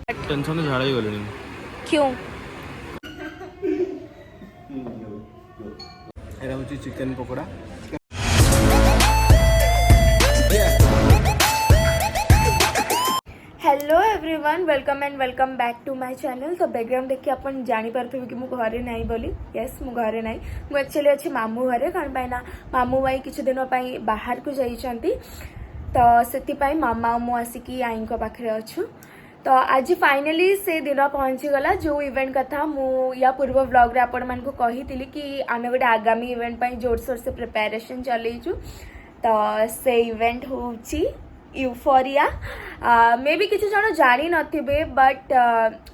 Tension झाड़ा ही गलनी क्यों एरा होची chicken pakora hello everyone welcome and welcome back to my channel. तो बैकग्राउंड देखिए अपन जानी पारथिबे कि मु घरे नाही बोली। यस मु घरे नाही, मु एक्चुअली अच्छी मामू घरे कारण पाई ना मामू भाई किछ दिन पाई बाहर को जाइछंती तो सेति पाई मामा मु आसिकी आई को पाखरे अछु। तो आज फाइनली से दिन पहुंची गला जो इवेंट कथा मु या पूर्व व्लॉग रे आपण मान को कहितिली कि आमे गोटे आगामी इवेंट पाई जोर सोर से प्रिपरेशन चलेइछु। तो से इवेंट होची यूफोरिया। मे भी किसी जन जानी नथिबे बट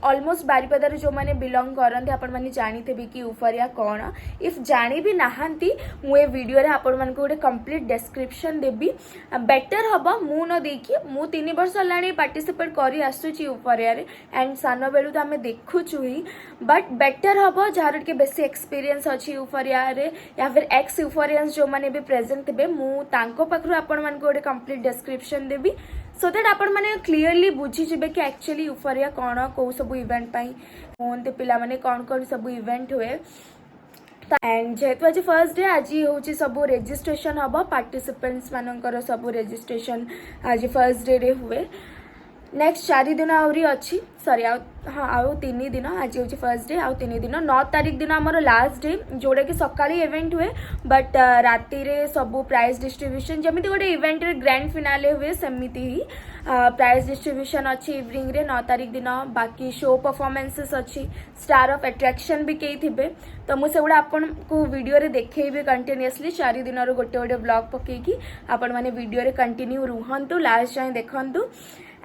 ऑलमोस्ट बारिपदार जो माने बिलोंग करते आपण माने जानी थे कि यूफोरिया कौन। इफ जानी भी नहांती मु ए वीडियो रे आपण मान को गोटे कंप्लीट डिस्क्रिप्शन देबी। बेटर हबो मु न देखि मु 3 वर्ष लाणी पार्टिसिपेट करी आसुची यूफोरिया रे एंड सानो बेलु तो हमें देखुछु ही बट बेटर हबो जार के बेसी एक्सपीरियंस अछि यूफोरिया रे या फिर एक्स यूफोरियंस जो माने भी प्रेजेंट थे मु तांको पाखरु आपण मान को गोटे complete description Devi so that आपण माने क्लियरली बुझी जिबे कि एक्चुअली यूफोरिया कौन को सब इवेंट पाई कोनते पिला माने कौन कौन सब इवेंट हुए। एंड जेहेतु आज फर्स्ट डे आज हूँ सब रजिस्ट्रेशन हम पार्टिसिपेंट्स मानकर सब रजिस्ट्रेशन आज फर्स्ट डे रे हुए। नेक्स्ट 4 दिन आहरी अच्छी सॉरी हाँ आउ 3 दिन आज हूँ फर्स्ट डे आउ 3 दिन 9 तारीख दिन आमर लास्ट डे जोड़ा कि सकाळी इवेंट हुए बट राति रे सब प्राइज डिस्ट्रीब्यूशन जमी गोटे इवेंट रे ग्रैंड फिनाले हुए सेमती ही प्राइज डिस्ट्रीब्यूशन अच्छी इवनिंग रे 9 तारीख दिन। बाकी शो परफॉर्मेंसेस अच्छी स्टार ऑफ अट्रैक्शन भी कई थे तो मुझे सेगुड़ा आपन को वीडियो रे देखैबे कंटिन्यूअसली 4 दिन गोटे गोटे ब्लॉग पकेकी आपण माने वीडियो रे कंटिन्यू रुहंतु लास्ट जाए देखंतु।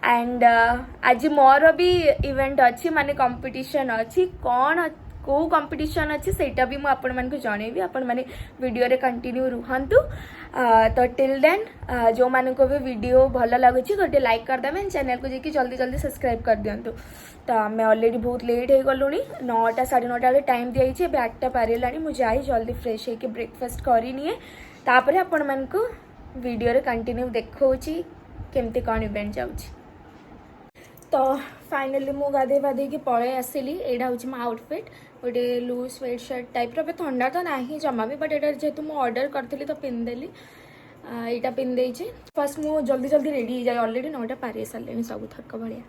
एंड आज मोर भी इवेंट अच्छी माने कंपटीशन अच्छी कौन को कंपटीशन अच्छी सेटा भी मु आपण मान को जणेबी आपण माने वीडियो रे कंटिन्यू रुहंतु। तो टिल देन जो मान को भी वीडियो भल लगुच गोटे लाइक कर देबे चैनल को जेकी जल्दी जल्दी सब्सक्राइब कर दियंतु। तो आम ऑलरेडी बहुत लेट हो गलुनी 9टा 9:30 वाले टाइम दिया 8टा पारिलानी मु जाई जल्दी फ्रेश होके ब्रेकफास्ट करी निए तापर आपण मान को वीडियो रे कंटिन्यू देखौची केमती कौन इवेंट जाउची। तो फाइनली मु गाधे बाधे की पड़े आसली एटा हूँ मो आउटफिट गोटे लूज स्वेट शर्ट टाइप रे ठंडा तो ना जमा भी बट एटा जेहेतु मु ऑर्डर करथिली तो पिंधदेली एटा पिंधे फर्स्ट मु जल्दी जल्दी रेडी हो जाए ऑलरेडी 9टा पारि सारे सब थक भाया।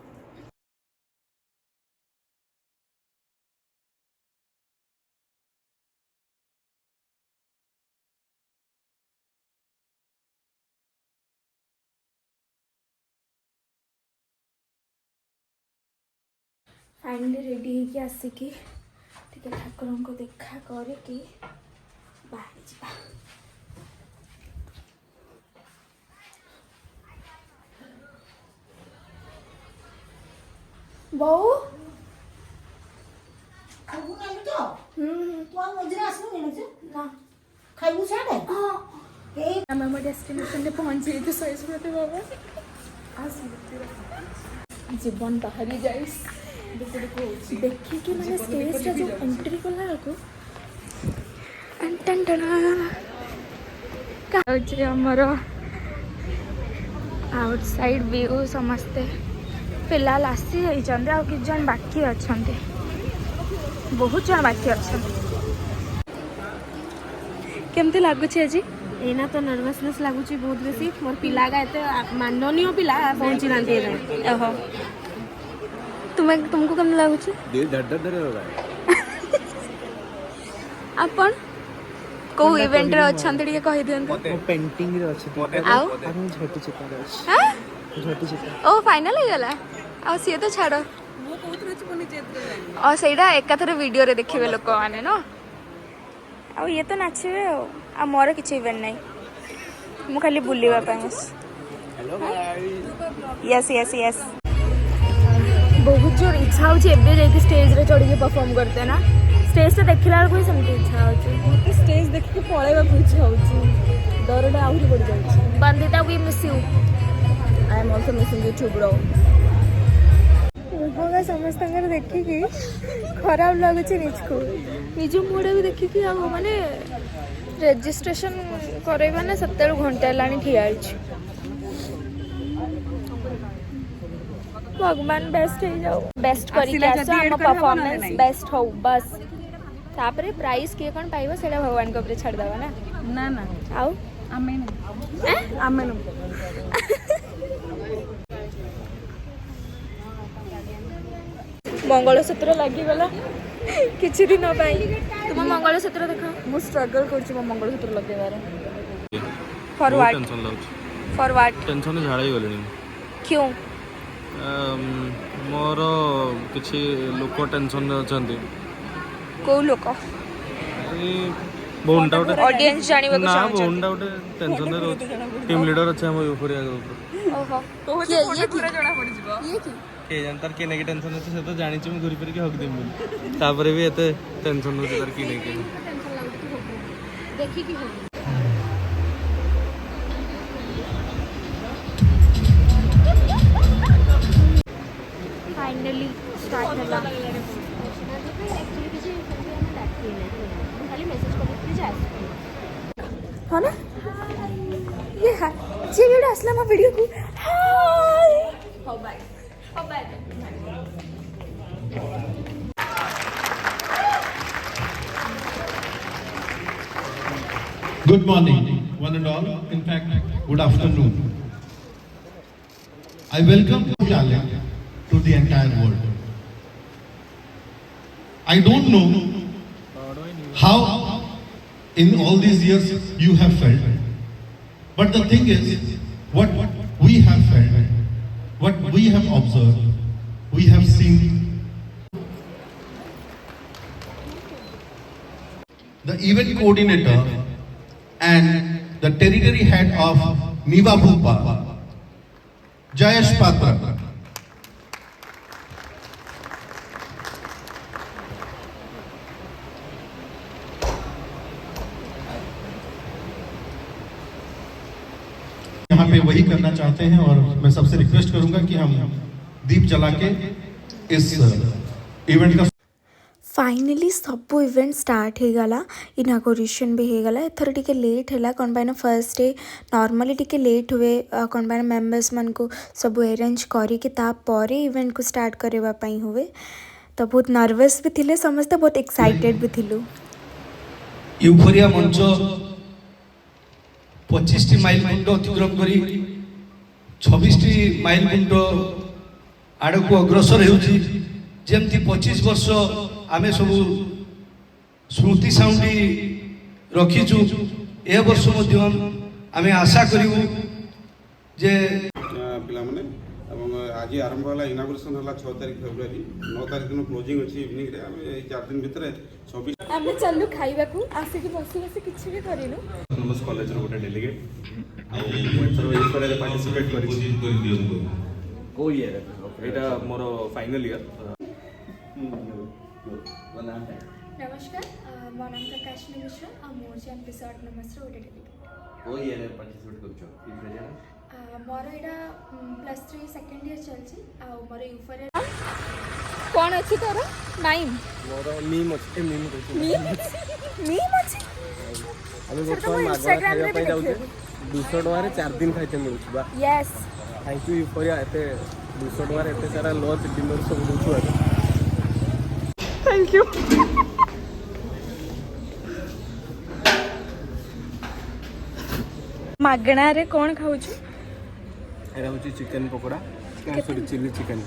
फाइनली रेडी होगी आसिकी ठाकुर को देखा करके बाहर जा बहु डेस्टिनेशन पहुंची तो सही सुनते बाबा जीवन बाहरी जाइस देखिए कि मैंने स्टेज का जो एंट्री कला को आमर आउटसाइड व्यू समस्ते फिलहाल आसी जाइए आ कि जन बाकी अच्छा बहुत जन बाकी अच्छा केमती लगुच आज एना तो नर्वसनेस लगुच बहुत बेसी मोर पिला का एते माननीय पिला पहुंची ना ओहो तुमको कम लगुच अपन को इवेंट रे अछन टिके कहि दियंत पेंटिंग रे अछि आउ झोटी चित्र अछि हां झोटी चित्र ओ फाइनल हो गला आ सी तो छाड़ो मो बहुत रच बनी जेत और सेटा एकाथरे वीडियो रे देखिबे लोक माने न आ ये तो नाचबे आ मोर किछ इवेंट नै मु खाली बुलिबा पास। Hello guys yes yes yes बहुत जोर इच्छा होची एबे जाके स्टेज रे चढ़ के परफॉर्म करते ना स्टेज से देखला कोई समझ इच्छा होची मते स्टेज देख के पळेबा को इच्छा होची डरडा आउरी बढ़ जाउची। Bandita we miss you I am also missing you too bro मुझे समस्त देखिकी खराब लगुच निजको निज मुड़े भी देखिकी आ माने रेजिस्ट्रेशन करैबा ना 7 घंटा लानी ठिया भगवान बेस्ट हो जाओ बेस्ट करी के आसो हम परफॉर्मेंस बेस्ट हो बस तापरे प्राइस किए कौन पाइबो सेटा भगवान को ऊपर छाड़ दवा ना ना ना आउ आमे आमे मंगलसूत्र लगी गला किछि दिन पाई तुम मंगलसूत्र देखो मु स्ट्रगल करछि मो मंगलसूत्र लगेबार फॉर व्हाट टेंशन लाउछ फॉर व्हाट टेंशन झाड़ाई गलेनी क्यों मोर किछि लोक टेंशन रे अछंती को लोक बोंडा उठे ऑडियंस जानिबा को ना चाहू बोंडा उठे टेंशन रे रहछ टीम लीडर अछि हम यूफोरिया ग्रुप ओहो ये पूरा जणा पड़ जिवो ये की के जानतार के नेगे टेंशन अछि से तो जानि छि म घुरी फिर के हक देम बोली तापरे भी एते टेंशन होछि तार की नै के देखी की हो फाइनली स्टार्ट होला हाँ ना ये है जे वीडियो असला मा वीडियो को हाय हो bye Good morning, one and all. In fact, good afternoon. I welcome challenge to the entire world. I don't know how in all these years you have felt, but the thing is, what we have felt, what we have observed, we have seen. The event coordinator and the territory head of Niva Bhupa, Jayesh Patra. यहाँ पे वही करना चाहते हैं और मैं सबसे request करूंगा कि हम दीप जला के इस इवेंट का फाइनली सब इवेंट स्टार्ट हो गला इनागोरेशन भी हो गला एथर टिके लेट है कौन पाइन फर्स्ट डे नॉर्मली टिके लेट हुए कौन पाइन मेंबर्स मन को सब अरेंज करिके तापर इवेंट को स्टार्ट करबा पई हुए तो बहुत नर्वस भी थिले समस्त बहुत एक्साइटेड भी थिलु यूफोरिया मंच 25 माइल कुंड अतिक्रम करी 26 माइल कुंड आड़ को अग्रसर होउची जेमती 25 वर्ष आमे सब स्मृति साउंडी रखीचु ए वर्ष मध्य आमे आशा करिवु जे पिला माने एवं आज आरंभ होला इनागुरेशन होला 6 तारिख फेब्रुआरी 9 तारिख दिन क्लोजिंग अछि इवनिंग रे आमे 4 दिन भितर 26 आमे चलु खाइबा को आसे कि बसी बसी किछि भी करिनु नमस कॉलेज रो गोटे डेलीगेट आ मोटर ए करे पार्टिसिपेट करि ओ ईयर एटा मोर फाइनल ईयर नमस्कार मो नाम प्रकाश मिश्र आ मोर जे एपिसोड नमस्ते ओटे डेलीगेट ओ ईयर पार्टिसिपेट करछो इन मोर एटा +3 सेकंड ईयर चलछि आ मोर यूफोरिया कोन अछि तोर नाइम मोर मीम अछि मीम कहछि मीम अछि अबे वर्तमान मागणा खाइबा पई जाउछे 200 टका रे 4 दिन खाइते मिलुछ बा यस थैंक यू यूफोरिया एते 200 टका रे एते सारा लंच डिनर सब दोछु थैंक यू मागणा रे कोन खाउछु एरा होची chicken pakora sorry chili chicken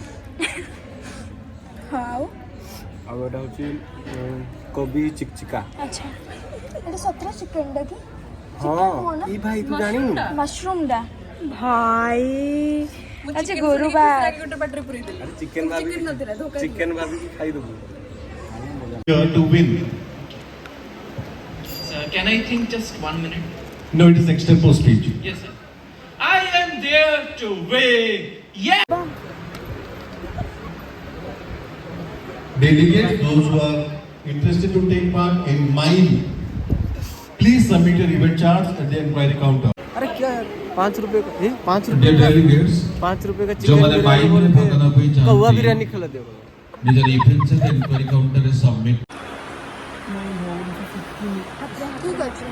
हाउ और एटा होची कोबी चिकचिका अच्छा एटा 17 चिकन डा की हां ई भाई तू जानी मशरूम डा भाई अच्छा गुरुवार अरे चिकन भाभी की खाई दबो to win. Sir, can I think just 1 minute? No, it is extempo speech. Yes, sir. I am there to win. Yeah. Delegates, those who are interested to take part in mine, please submit your event charts at the inquiry counter. अरे क्या 5 रुपए का 5 Dear delegates, 5 रुपए का जो chicken मैंने mine में भगना कोई चाहते कौवा बिरयानी खिला दे निजर events at the inquiry counter is submit. ठीक अछि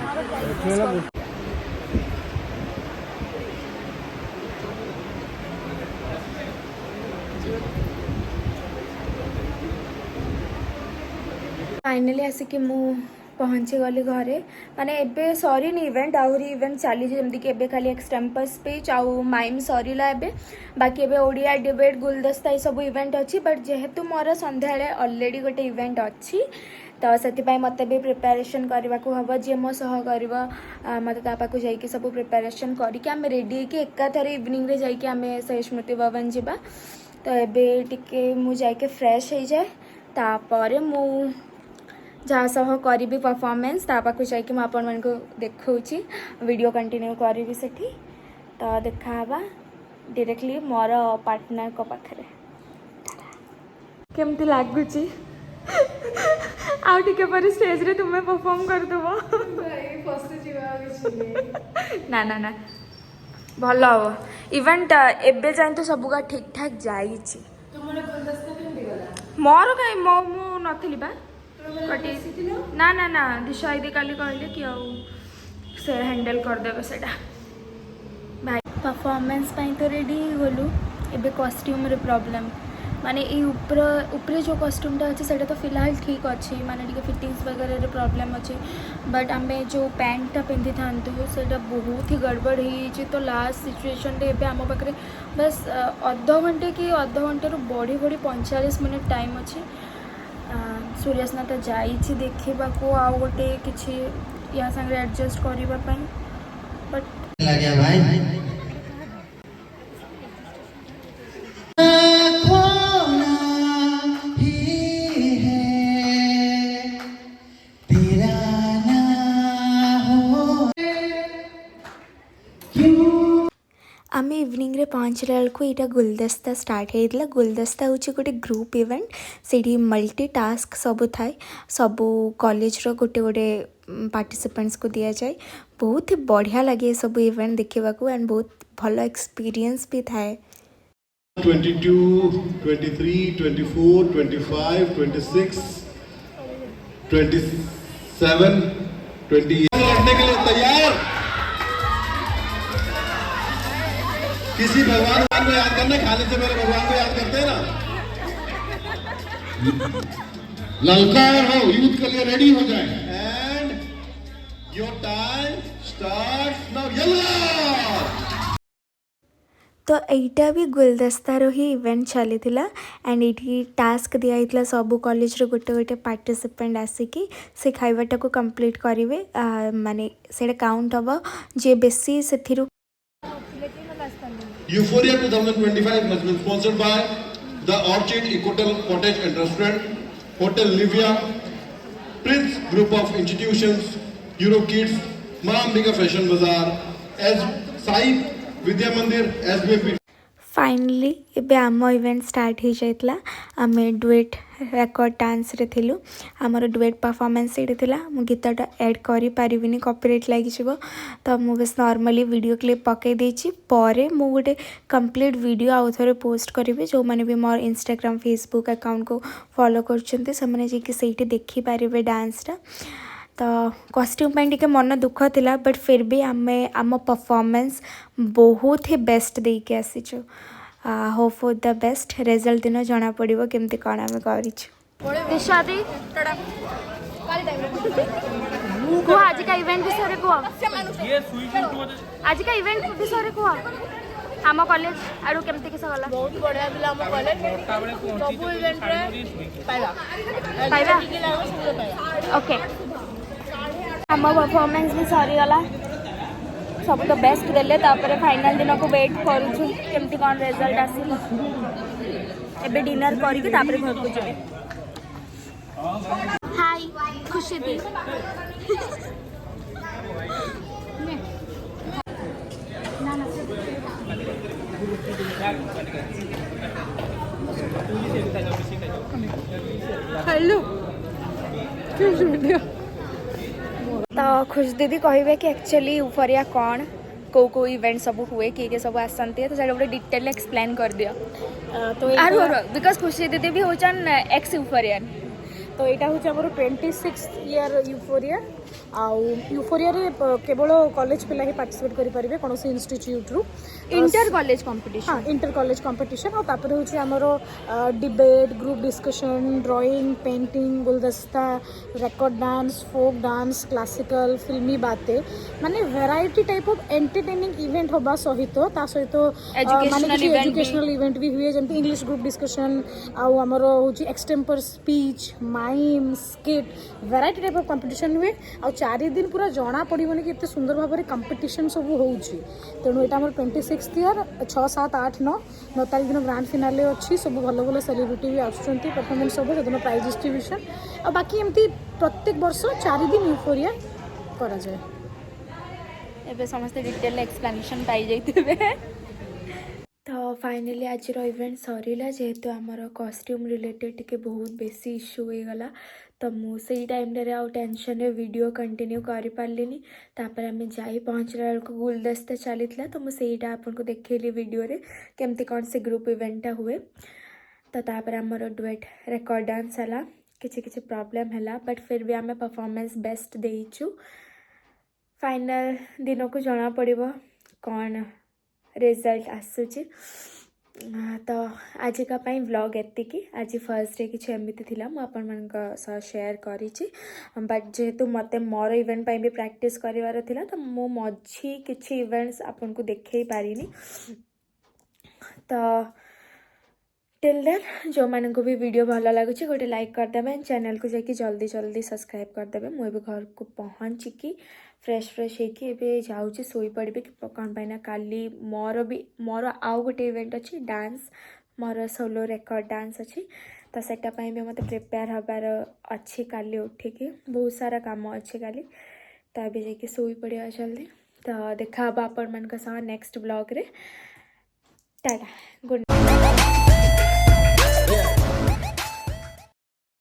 फाइनाली आसिक मु पहुँची गली घरे माने एबे सरी इवेंट आहरी इवेंट चली जमती कि एबे खाली एक्सटेम्पस स्पीच आउ माइम सरीला एबे बाकी एबे ओडिया डिबेट गुलदस्ता ये सब इवेंट अच्छी बट जेहेतु मोर संध्या ऑलरेडी गोटे इवेंट अच्छी तो से मत भी प्रिपेरेसन करने को हम जी मो सह कर मत पाक जाकि सब प्रिपेरेसन करके आम रेडी होकर एकाथर इवनिंग जामें से स्मृति भवन जावा तो ये टिके मु जाके फ्रेश हो जाए तापर मु जहाँ सह करी परफॉर्मेंस पाक जाकि मुझे आपण मानक देखी वीडियो कंटिन्यू करी सेठी तो देखा डायरेक्टली मोर पार्टनर को पाखे केमती लगुच आउ टिके पर स्टेज रे तुम्हें परफॉर्म कर देबो ना ना ना भल हम इवेंट एबे जाए तो सबका ठीक ठाक जाइए मोर कहीं मु नथली बा ना ना ना दिशा दीदी काली कहले कि आउ से हैंडल कर देबे सेटा भाई परफॉर्मेंस पाई तो रेडी गलु एबे कॉस्ट्यूम रे प्रॉब्लम माने ये ऊपर जो कॉस्ट्यूमटा अच्छे से तो फिलहाल ठीक अच्छे माने टिके फिटिंग्स वगैरह प्रॉब्लम अच्छे बट आम जो पैंटा पिंधि था से बहुत ही गड़बड़ हो तो लास्ट सिचुएशन रे आम पाखे बस अध घंटे कि अध घंटे बढ़ी बढ़ी 45 मिनट टाइम अच्छे सूर्यस्नाथ जाइए देखा आउ गोटे कि या संगे एडजस्ट करने बट लगे भाई आम इवनिंग रे पहुँचला बेलू यहाँ गुलदस्ता स्टार्ट होता गुलदस्ता हूँ गोटे ग्रुप इवेंट से मल्टी टास्क सब थाए सबू कॉलेज रो गोटे गोटे पार्टिसिपेंट्स को दि जाए बहुत ही बढ़िया लगे सब इवेंट देखा एंड बहुत भल एक्सपीरियंस भी थाए 22, 23, 24, 25, 26, 27, 28 लड़ने के लिए तैयार। किसी भगवान को याद करना, खाने से मेरे भगवान को याद करते हैं ना। ललकार हो, यूथ के लिए रेडी हो जाए। And your time starts now. Yellow तो यहीटा भी गुलदस्तार ही इवेंट चली एंड ये टास्क दिखाई सबू कॉलेज रो गोटे गोटे पार्टिसिपेंट आसिकी से खाइबाटा को कंप्लीट करेंगे माने से काउंट हम जे बेसी से Euphoria 2025 has been sponsored by the Orchid Ecotel Cottage and Restaurant, Hotel Livia, Prince Group of Institutions, Eurokids, Maa Ambika Fashion Bazaar, as Sai Vidya Mandir, SBMP. Finally एबे आम इवेंट स्टार्ट हो जाता आम duet record dance रे थिलु आमर duet performance ये थिला मु गीतटा ऐड करि पारिबिनी कॉपीराइट लागि छिबो तो मु बस नॉर्मली वीडियो क्लिप पकई देछि परे मु गोटे कंप्लीट वीडियो आउ थरे पोस्ट करिवे जो माने भी मोर इंस्टाग्राम फेसबुक अकाउंट को फॉलो करछन्ते से माने जे कि सेठी देखि पारिवे डांसटा तो कॉस्ट्यूम पे टिके मन दुख थिला बट फिर भी आम परफॉर्मेंस बहुत ही बेस्ट देके आसीचु hope for the best result दिन जना पड़ो केमती कौन आम कर आज का इवेंट विषय कह आज का इवेंट विषय कह आम कॉलेज आरु केमती किस गला बहुत बढ़िया दिला आम कॉलेज सब इवेंट रे पाइबा ओके आम परफॉर्मेंस भी सरीगला सब तो बेस्ट देले तापर फाइनल दिन को वेट करूछु केमती कौन रिजल्ट आसी एबे डिनर करके तापर घर को जाए हाय खुशी दी हेलो तो खुश दीदी कहे कि एक्चुअली यूफोरिया कौन को इवेंट सब हुए किए सब आसती है तो गोटे डिटेल एक्सप्लेन कर दियो तो बिकज खुशी दीदी भी होचन एक्स यूफोरियन तो यहाँ हूँ आम 26th ईयर यूफोरिया आउ यूफोरिया केवल कॉलेज पिला ही पार्टिसिपेट करेंगे कौन से इंस्टीट्यूट रु इंटर कॉलेज कंपटीशन हाँ इंटर कॉलेज कंपटीशन और तापर हूँ आमर debate group discussion drawing painting गुलदस्ता record dance folk dance classical फिल्मी बाते माने variety type of entertaining event होबा सहित ता सहित माने एजुकेशनल इवेंट भी हुए जमती इंग्लिश ग्रुप डिस्कशन आउ आमर हूँ extempore speech mime skit variety type of competition हुए आ 4 दिन पूरा जना पड़ोनी कि सुंदर भाव में कंपटीशन सब हो तेणु यहाँ आम 26th ईयर 6, 7, 8, 9 तारीख दिन ग्रांड फिनाले अच्छी सब भल भल सेलिब्रिटी भी आसुँच परफॉर्मेंस सब से दिन प्राइज डिस्ट्रीब्यूशन और बाकी एमती प्रत्येक वर्ष 4 दिन यूफोरिया करा जाए। एबे समस्त डिटेल एक्सप्लेनेशन पाई जाइथिबे। तो फाइनली आज इवेंट सरीला जेहेतु आमर कॉस्ट्यूम रिलेटेड टे बहुत बेसी इश्यू हो गला तो मुझे टाइम टेंशन रे वीडियो कंटिन्यू कर पार्लिनी तापर आम जाई पहुँचला बेलू गुलदस्ता चली तो मुझे आपको देखली वीडियो रे केमती कौन से ग्रुप इवेंटा हुए तो तापर आमर डुएट रेकर्ड डांस है किसी प्रॉब्लम है बट फिर भी आम परफॉर्मेंस बेस्ट देचु फाइनल दिन को जना पड़ो कौन रिजल्ट आसूची तो आज का व्लॉग एतिकी आज फर्स्ट डे किसी एमती थिला मु आपण मान शेयर करिछि बट जेहेतु मते मोर इवेंट पाई भी प्रैक्टिस करिवार थिला तो मु मझी किछि इवेंट्स आपन को देखै पारिनी तो टिल देन जो मान को भी वीडियो भल लगुच गोटे लाइक करदेवे चैनल को जाकि जल्दी जल्दी सब्सक्राइब करदेवे मुझे घर को पहुँचिकी फ्रेश होके जाऊँगी शोई पड़ी कि कौन पाइना काली मोर आउ गोटे इवेंट अच्छी डांस मोर सोलो रेकर्ड डांस अच्छी तो सेटापाई भी मत प्रिपेयर हबार अच्छी काली उठिकी बहुत सारा काम अच्छे काली तो अभी जाकि शोई पड़ा जल्दी तो देखा आपण मान नेक्स्ट ब्लॉग रे टाटा गुड।